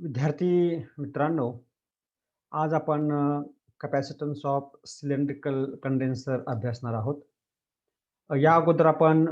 विद्यार्थी मित्रांनो, आज आपण कॅपॅसिटन्स ऑफ सिलेंड्रिकल कंडेन्सर अभ्यासणार आहोत. या अगोदर आपण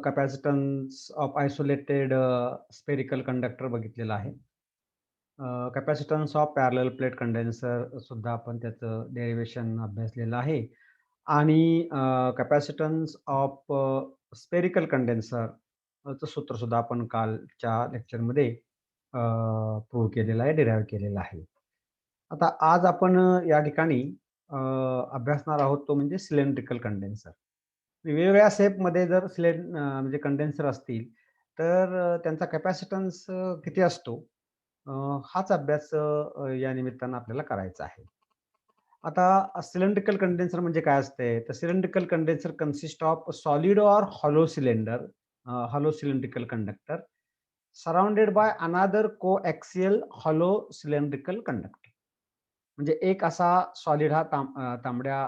capacitance of isolated spherical conductor बघितलेला आहे. Capacitance of parallel plate condenser सुद्धा आपण त्याचं डेरिव्हेशन अभ्यासलेलं आहे आणि कॅपॅसिटन्स ऑफ स्फेरिकल कंडेन्सर चं सूत्र सुद्धा आपण कालच्या लेक्चरमध्ये प्रूव्ह केलेलं आहे, डिराईव्ह केलेलं आहे. आता आज आपण या ठिकाणी अभ्यासणार आहोत तो म्हणजे सिलेंड्रिकल कंडेन्सर. वेगवेगळ्या शेपमध्ये जर म्हणजे कंडेन्सर असतील, तर त्यांचा कॅपॅसिटन्स किती असतो? अ, हाच अभ्यास या निमित्तानं आपल्याला करायचा आहे. आता सिलेंड्रिकल कंडेन्सर म्हणजे काय असते? तर cylindrical condenser consist of solid or hollow cylinder, hollow cylindrical conductor surrounded by another coaxial hollow cylindrical conductor. म्हणजे एक असा सॉलिड हा तांबड्या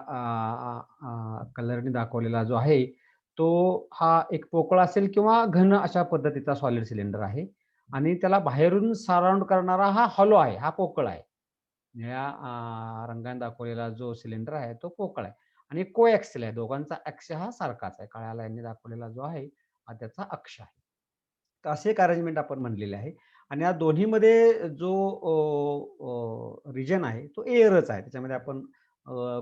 कलरने दाखवलेला जो आहे, तो हा एक पोकळ असेल किंवा घन अशा पद्धतीचा सॉलिड सिलेंडर आहे आणि त्याला बाहेरून सराउंड करणारा हा हॉलो आहे, हा पोकळ आहे. निळ्या रंगाने दाखवलेला जो सिलेंडर आहे, तो पोकळ आहे आणि कोएक्सियल आहे. दोघांचा अक्ष हा सारखाच आहे. काळ्या लाईनने दाखवलेला जो आहे, हा त्याचा अक्ष आहे. तर असे एक अरेंजमेंट आपण म्हणलेले आहे आणि या दोन्हीमध्ये जो रिजन आहे तो एअरच आहे. त्याच्यामध्ये आपण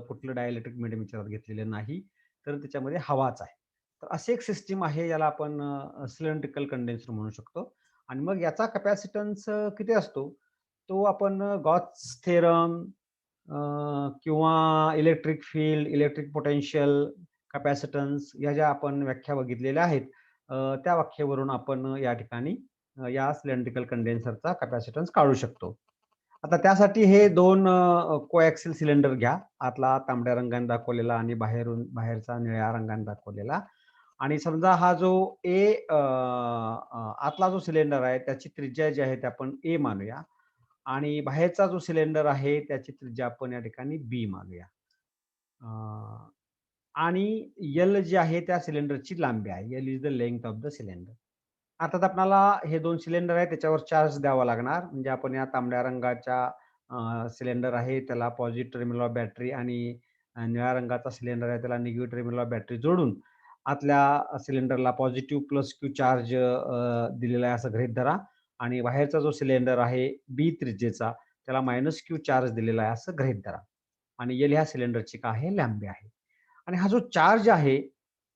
कुठलं डायइलेक्ट्रिक मीडियम विचारात घेतलेलं नाही. तर त्याच्यामध्ये हवाच आहे. तर अशी एक सिस्टम आहे याला आपण सिलेंड्रिकल कंडेन्सर म्हणू शकतो आणि मग याचा कॅपॅसिटन्स किती असतो? तो आपण गॉस थेरम किंवा electric field, electric potential, capacitance या ज्या आपण व्याख्या बघितलेल्या आहेत, त्या व्याख्येवरून आपण या ठिकाणी या सिलेंड्रिकल कंडेन्सरचा कॅपॅसिटन्स काढू शकतो. आता त्यासाठी हे 2 कोएक्सियल सिलेंडर घ्या. आतला तांबड्या रंगाने दाखवलेला आणि बाहेरचा निळ्या रंगाने दाखवलेला आणि समजा हा जो आतला जो सिलेंडर आहे त्याची त्रिज्या जी आहे ती आपण ए मानूया आणि बाहेरचा जो सिलेंडर आहे त्याची त्रिज्या आपण या ठिकाणी बी मानूया. अ, आणि एल जी आहे त्या सिलेंडरची लांबी आहे. L is the length of the cylinder. अर्थात आपल्याला हे 2 सिलेंडर आहेत त्याच्यावर चार्ज द्यावा लागणार. म्हणजे आपण या तांबड्या रंगाच्या सिलेंडर आहे त्याला पॉझिटिव्ह टर्मिनल ऑफ बॅटरी आणि निळ्या रंगाचा सिलेंडर आहे त्याला निगेटिव्ह टर्मिनल ऑफ बॅटरी जोडून आतल्या सिलेंडरला पॉझिटिव्ह प्लस क्यू चार्ज दिलेला आहे असं गृहीत धरा आणि बाहेरचा जो सिलेंडर आहे बी त्रिज्येचा त्याला मायनस क्यू चार्ज दिलेला आहे असं गृहीत धरा आणि एल ह्या सिलेंडरची काय आहे लांबी आहे आणि हा जो चार्ज आहे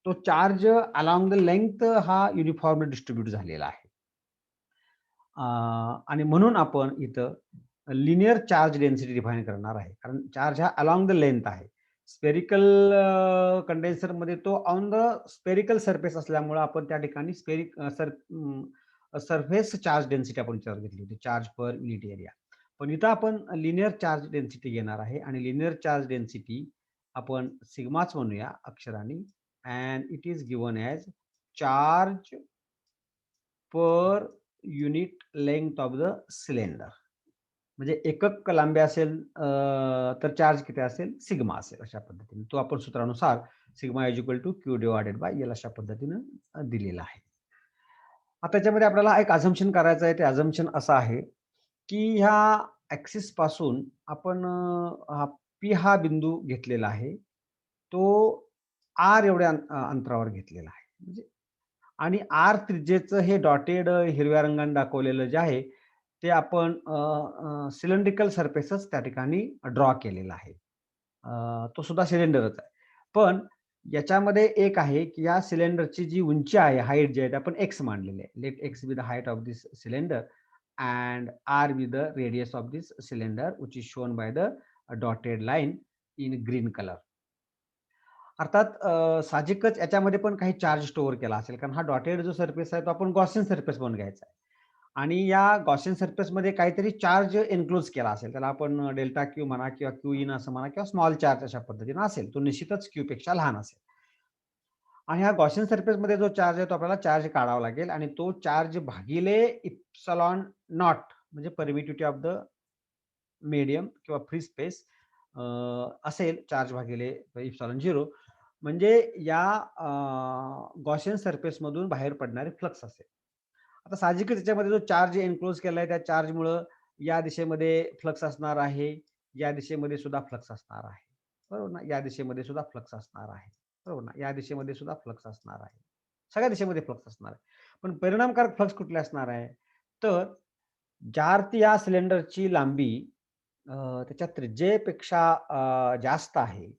तो चार्ज अलोंग द लेंग्थ हा युनिफॉर्मली डिस्ट्रीब्यूट झालेला आहे. आणि म्हणून आपण इथं लिनियर चार्ज डेन्सिटी डिफाईन करणार आहे. कारण चार्ज हा अलोंग द लेंथ आहे. स्फेरिकल कंडेन्सरमध्ये तो ऑन द स्फेरिकल सरफेस असल्यामुळं आपण त्या ठिकाणी सरफेस चार्ज डेन्सिटी आपण विचारात घेतली होती, चार्ज पर युनिट एरिया. पण इथं आपण लिनियर चार्ज डेन्सिटी घेणार आहे आणि लिनियर चार्ज डेन्सिटी आपण सिग्माच म्हणूया अक्षरांनी and it is given as charge per unit length of the cylinder. म्हणजे एकक लांबी असेल तर चार्ज किती असेल? सिग्मा असेल अशा पद्धतीने. तो आपण सूत्रानुसार sigma is equal to Q divided by L अशा पद्धतीनं दिलेला आहे. आता त्याच्यामध्ये आपल्याला एक अझम्पशन करायचं आहे. ते अझम्पशन असं आहे, की ह्या ॲक्सिस पासून आपण हा पी हा बिंदू घेतलेला आहे. तो आर एवढ्या अंतरावर घेतलेला आहे. म्हणजे आणि आर त्रिज्येचं हे डॉटेड हिरव्या रंगाने दाखवलेलं जे आहे, ते आपण सिलेंड्रिकल सरफेसच त्या ठिकाणी ड्रॉ केलेला आहे. तो सुद्धा सिलेंडरच आहे. पण याच्यामध्ये एक आहे, की या सिलेंडरची जी उंची आहे, हाईट जी आहे, ते आपण एक्स मानलेली आहे. Let X be the height of this cylinder and R be the radius of this cylinder which is shown by the dotted line in green colour. अर्थात साहजिकच याच्यामध्ये पण काही चार्ज स्टोअर केला असेल कारण हा डॉटेड जो सरफेस आहे तो आपण गॉसियन सरफेस म्हणून घ्यायचा आहे आणि या गॉसियन सरफेसमध्ये काहीतरी चार्ज एन्क्लोज केला असेल त्याला आपण डेल्टा क्यू म्हणा किंवा क्यू इन असं म्हणा किंवा स्मॉल चार्ज अशा पद्धतीने असेल तो निश्चितच क्यू पेक्षा लहान असेल आणि ह्या गॉसियन सरफेसमध्ये जो चार्ज आहे तो आपल्याला चार्ज काढावा लागेल आणि तो चार्ज भागिले इप्सलॉन नॉट म्हणजे परमिटिव्हिटी ऑफ द मीडियम किंवा फ्री स्पेस असेल चार्ज भागिले इप्सलॉन 0 म्हणजे या गॉसियन सरफेसमधून बाहेर पडणारे फ्लक्स असेल. आता साहजिकच त्याच्यामध्ये जो चार्ज एन्क्लोज केलाय त्या चार्जमुळं या दिशेमध्ये फ्लक्स असणार आहे, या दिशेमध्ये सुद्धा फ्लक्स असणार आहे, बरोबर ना. या दिशेमध्ये सुद्धा फ्लक्स असणार आहे, बरोबर ना. या दिशेमध्ये सुद्धा फ्लक्स असणार आहे, सगळ्या दिशेमध्ये फ्लक्स असणार आहे. पण परिणामकारक फ्लक्स कुठले असणार आहे, तर ज्यावरती या सिलेंडरची लांबी त्याच्या त्रिज्येपेक्षा जास्त आहे,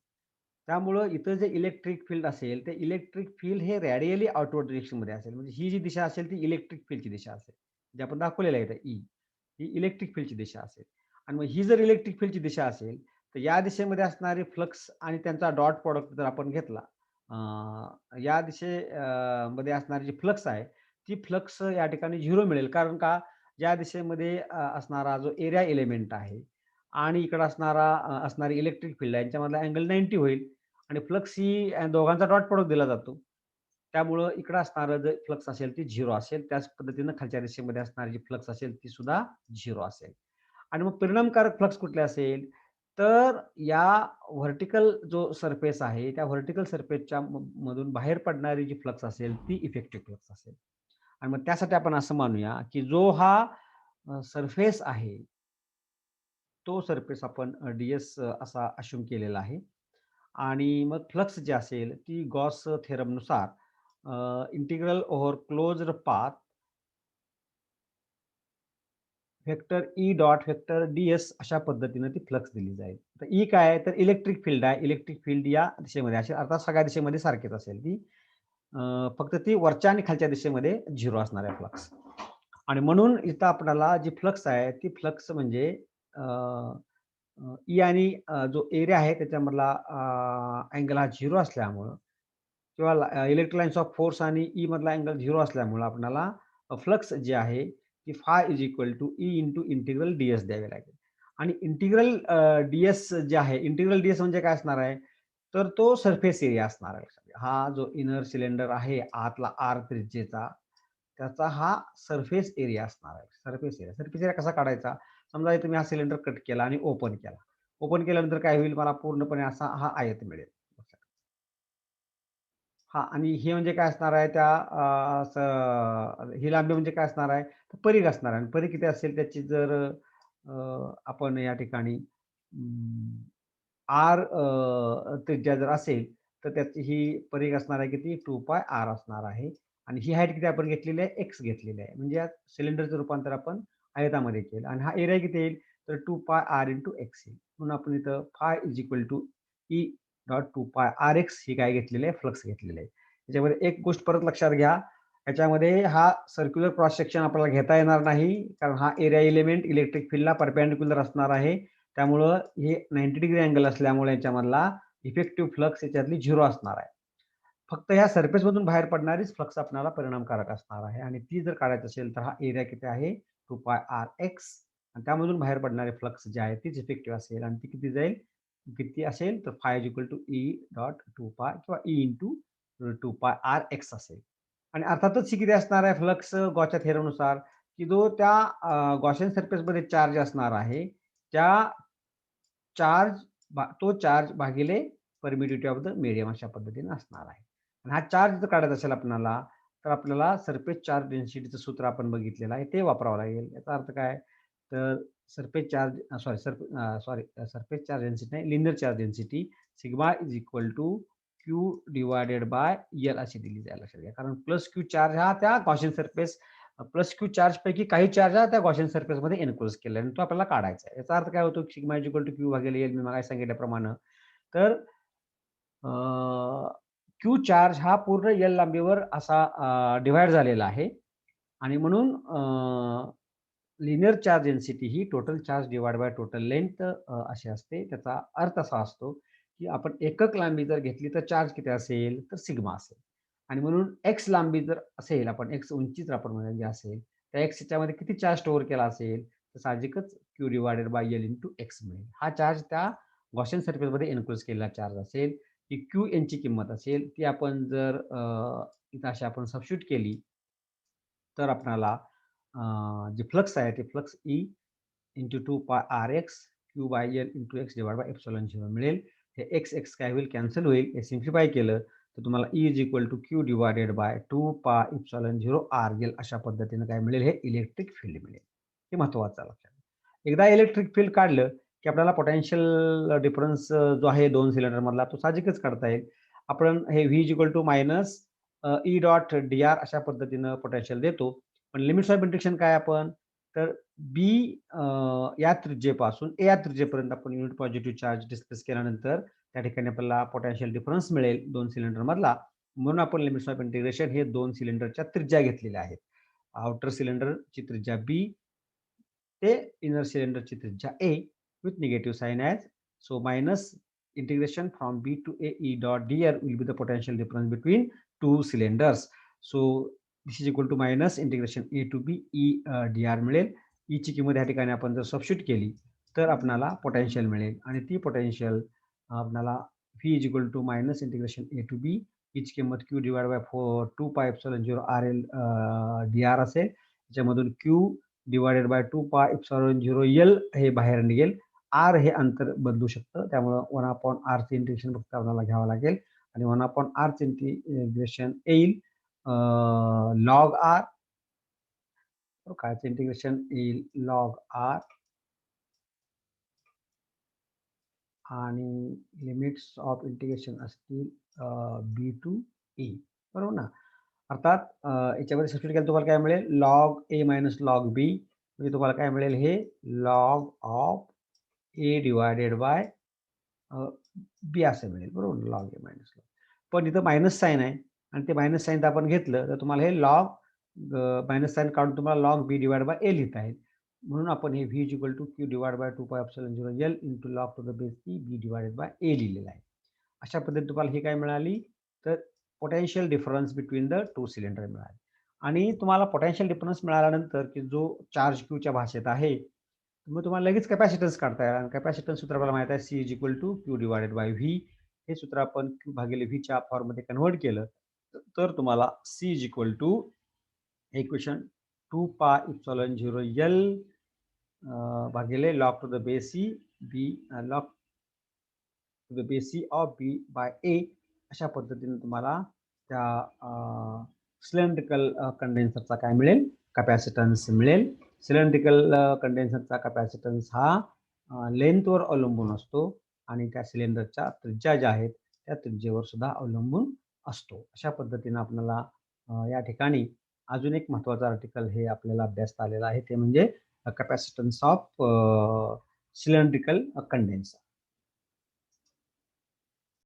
त्यामुळं इथं जे इलेक्ट्रिक फील्ड असेल, ते इलेक्ट्रिक फील्ड हे रेडियली आउटवर्ड डिरेक्शनमध्ये असेल. म्हणजे ही जी दिशा असेल ती इलेक्ट्रिक फील्डची दिशा असेल. जे आपण दाखवलेलं आहे इथं ई, ही इलेक्ट्रिक फील्डची दिशा असेल. आणि मग ही जर इलेक्ट्रिक फील्डची दिशा असेल, तर या दिशेमध्ये असणारे फ्लक्स आणि त्यांचा डॉट प्रॉडक्ट जर आपण घेतला, या मध्ये असणारी जी फ्लक्स आहे, ती फ्लक्स या ठिकाणी 0 मिळेल. कारण का? या दिशेमध्ये असणारा जो एरिया एलिमेंट आहे आणि इकडे असणारी इलेक्ट्रिक फील्ड आहे, यांच्यामधला अँगल 90 होईल आणि फ्लक्स ही दोघांचा डॉट प्रॉडक्ट दिला जातो. त्यामुळं इकडं असणारं जे फ्लक्स असेल ती 0 असेल. त्याच पद्धतीनं खालच्या दिशेमध्ये असणारी जी फ्लक्स असेल ती सुद्धा 0 असेल. आणि मग परिणामकारक फ्लक्स कुठले असेल? तर या व्हर्टिकल जो सरफेस आहे, त्या व्हर्टिकल सरफेसच्या मधून बाहेर पडणारी जी फ्लक्स असेल ती इफेक्टिव्ह फ्लक्स असेल. आणि मग त्यासाठी आपण असं मानूया, की जो हा सरफेस आहे, तो सरफेस आपण डी-एस असा अश्युम केलेला आहे. आणि मग फ्लक्स जी असेल ती गॉस थेरमनुसार integral over closed path vector E dot vector D S अशा पद्धतीने ती फ्लक्स दिली जाईल. तर ई काय आहे? तर इलेक्ट्रिक फील्ड आहे. इलेक्ट्रिक फील्ड या दिशेमध्ये असेल, अर्थात सगळ्या दिशेमध्ये सारखीच असेल ती. फक्त ती वरच्या आणि खालच्या दिशेमध्ये 0 असणार आहे फ्लक्स. आणि म्हणून इथं आपल्याला जी फ्लक्स आहे ती फ्लक्स म्हणजे ई आणि जो एरिया आहे त्याच्यामधला अँगल हा 0 असल्यामुळं किंवा इलेक्ट्रिक लाईन्स ऑफ फोर्स आणि ई मधला अँगल 0 असल्यामुळं आपल्याला फ्लक्स जे आहे ती phi is equal to E into integral D S द्यावे लागेल. आणि इंटिग्रल डी-एस जे आहे, इंटिग्रल डी-एस म्हणजे काय असणार आहे? तर तो सरफेस एरिया असणार आहे. लक्षात घ्या. हा जो इनर सिलेंडर आहे आतला आर त्रिज्येचा, त्याचा हा सरफेस एरिया असणार आहे. Surface area. सरफेस एरिया कसा काढायचा? समजा इथे मी हा सिलेंडर कट केला आणि ओपन केला. ओपन केल्यानंतर काय होईल? मला पूर्णपणे असा हा आयत मिळेल. हां आणि हे म्हणजे काय असणार आहे ही लांबी म्हणजे काय असणार आहे? तर परिघ असणार आहे आणि परिघ किती असेल त्याची जर आपण या ठिकाणी आर त्रिज्या जर असेल, तर त्याची ही परिघ असणार आहे किती? 2π r असणार आहे आणि ही हाईट किती आपण घेतलेली आहे? x घेतलेली आहे. म्हणजे या सिलेंडरचं रूपांतर आपण आयतामध्ये केलं आणि हा एरिया किती येईल? तर 2π r इंटू x येईल. म्हणून आपण इथं phi is equal to E dot 2π rx ही काय घेतलेली आहे? फ्लक्स घेतलेली आहे. त्याच्यामध्ये एक गोष्ट परत लक्षात घ्या, याच्यामध्ये हा सर्क्युलर क्रॉस सेक्शन आपल्याला घेता येणार नाही, कारण हा एरिया एलिमेंट इलेक्ट्रिक फील्डला परपेंडिक्युलर असणार आहे. त्यामुळं हे 90 डिग्री अँगल असल्यामुळे याच्यामधला इफेक्टिव्ह फ्लक्स याच्यातली 0 असणार आहे. फक्त ह्या सरफेसमधून बाहेर पडणारीच फ्लक्स आपल्याला परिणामकारक असणार आहे आणि ती जर काढायची असेल तर हा एरिया किती आहे? 2π rx आणि त्यामधून बाहेर पडणारे फ्लक्स जे आहे तीच इफेक्टिव्ह असेल आणि ती किती जाईल? किती असेल? तर phi is equal to E dot 2π किंवा ई इंटू 2π rx असेल. आणि अर्थातच ही किती असणार आहे फ्लक्स गॉसच्या थेरमनुसार, की जो त्या गॉसियन सरफेसमध्ये चार्ज असणार आहे, त्या तो चार्ज भागिले परमिटिव्हिटी ऑफ द मीडियम अशा पद्धतीने असणार आहे. आणि हा चार्ज जर काढायचा असेल आपल्याला, तर आपल्याला सरफेस चार्ज डेन्सिटीचं सूत्र आपण बघितलेलं आहे, ते वापरावं लागेल. याचा अर्थ काय? तर surface charge surface charge density नाही, linear charge density sigma is equal to Q divided by L अशी दिली जाईल लक्षात घ्या. कारण प्लस क्यू चार्ज हा त्या Gaussian surface plus Q charge पैकी काही चार्ज हा त्या गॉसियन सरफेसमध्ये एन्क्लोज केला आणि तो आपल्याला काढायचा आहे. याचा अर्थ काय होतो? Sigma is equal to Q भागिले एल मी मगाशी सांगितल्याप्रमाणे. तर क्यू चार्ज हा पूर्ण एल लांबीवर असा डिव्हाइड झालेला आहे आणि म्हणून linear charge density he total charge divide by total length अशी असते. त्याचा अर्थ असा असतो, की आपण एकक लांबी जर घेतली तर चार्ज किती असेल? तर सिग्मा असेल. आणि म्हणून एक्स लांबी जर असेल, आपण एक्स उंची जर आपण म्हणजे असेल, तर एक्स ह्याच्यामध्ये किती चार्ज स्टोअर केला असेल? तर साहजिकच Q divided by L into x मिळेल. हा चार्ज त्या गॉसियन सरफेसमध्ये एन्क्लोज केलेला चार्ज असेल. की क्यू एनची किंमत असेल ती आपण जर इथं अशी आपण सबस्टिट्यूट केली, तर आपल्याला जे फ्लक्स आहे ते flux E into 2π rx Q by L into X divide by epsilon 0 मिळेल. हे एक्स एक्स काय होईल? कॅन्सल होईल. हे सिम्प्लिफाय केलं तर तुम्हाला E is equal to Q divided by 2π epsilon 0 r L अशा पद्धतीने काय मिळेल? हे इलेक्ट्रिक फील्ड मिळेल. हे महत्वाचं लक्षात. एकदा इलेक्ट्रिक फील्ड काढलं की आपल्याला पोटेन्शियल डिफरन्स जो आहे दोन सिलेंडर मधला तो साहजिकच काढता येईल. आपण हे V is equal to minus E dot D R अशा पद्धतीनं पोटेन्शियल देतो. पण लिमिट्स ऑफ इंटिग्रेशन काय आपण तर बी या त्रिज्येपासून ए या त्रिज्येपर्यंत आपण युनिट पॉझिटिव्ह चार्ज डिस्कस केल्यानंतर त्या ठिकाणी आपल्याला पोटेन्शियल डिफरन्स मिळेल दोन सिलेंडर मधला. म्हणून आपण लिमिट्स ऑफ इंटिग्रेशन हे दोन सिलेंडरच्या त्रिज्या घेतलेल्या आहेत. आउटर सिलेंडरची त्रिज्या बी ते इनर सिलेंडरची त्रिज्या A with negative sign as so minus integration from B to A E dot dr will be the potential difference between two cylinders. So this is equal to minus integration A to B E dr मिळेल. E ची किंमत या ठिकाणी आपण जर substitute केली तर आपल्याला पोटेन्शियल मिळेल आणि ती पोटेन्शियल आपल्याला V is equal to minus integration A to B E ची किंमत Q divided by 2 pi epsilon 0 RL dr असेल. त्याच्यामधून Q divided by 2 pi epsilon 0 L हे बाहेर निघेल. आर हे अंतर बदलू शकतं त्यामुळं 1/r इंटिग्रेशन फक्त आपल्याला घ्यावं लागेल आणि 1/r इंटिग्रेशन येईल लॉग आर कायचं इंटिग्रेशन येईल लॉग आर आणि लिमिट्स ऑफ इंटिग्रेशन असतील बी टू ए बरोबर ना. अर्थात याच्यामध्ये सबस्टिट्यूट केलं तुम्हाला काय मिळेल log A minus log B म्हणजे तुम्हाला काय मिळेल हे log of A divided by B असं मिळेल बरोबर लॉग ए मायनस लॉग. पण इथं मायनस साईन आहे आणि ते मायनस साईन आपण घेतलं तर तुम्हाला हे लॉग मायनस साईन काढून तुम्हाला log B divide by A लिहिता येईल. म्हणून आपण हे V is equal to Q divide by 2 pi epsilon 0 L into log to the base E B divided by A लिहिलेलं आहे. अशा पद्धतीने तुम्हाला हे काय मिळाली तर potential difference between the two cylinder मिळाले. आणि तुम्हाला पोटेन्शियल डिफरन्स मिळाल्यानंतर की जो चार्ज क्यूच्या भाषेत आहे मग तुम्हाला लगेच कॅपॅसिटन्स काढता येईल आणि कॅपॅसिटन्स सूत्र आपल्याला माहिती आहे C is equal to Q divided by V. हे सूत्र आपण क्यू भागिले व्हीच्या फॉर्ममध्ये कन्व्हर्ट केलं तर तुम्हाला C is equal to equation 2 pi epsilon 0 L भागिले log to the base C B log to the base C of B by A अशा पद्धतीने तुम्हाला त्या सिलेंड्रिकल कंडेन्सरचा काय मिळेल कॅपॅसिटन्स मिळेल. सिलेंड्रिकल कंडेन्सरचा कॅपॅसिटन्स हा लेंथवर अवलंबून असतो आणि त्या सिलेंडरच्या त्रिज्या ज्या आहेत त्या त्रिज्येवर सुद्धा अवलंबून असतो. अशा पद्धतीने आपल्याला या ठिकाणी अजून एक महत्त्वाचं आर्टिकल हे आपल्याला अभ्यासता आलेलं आहे ते म्हणजे कॅपॅसिटन्स ऑफ सिलेंड्रिकल कंडेन्सर.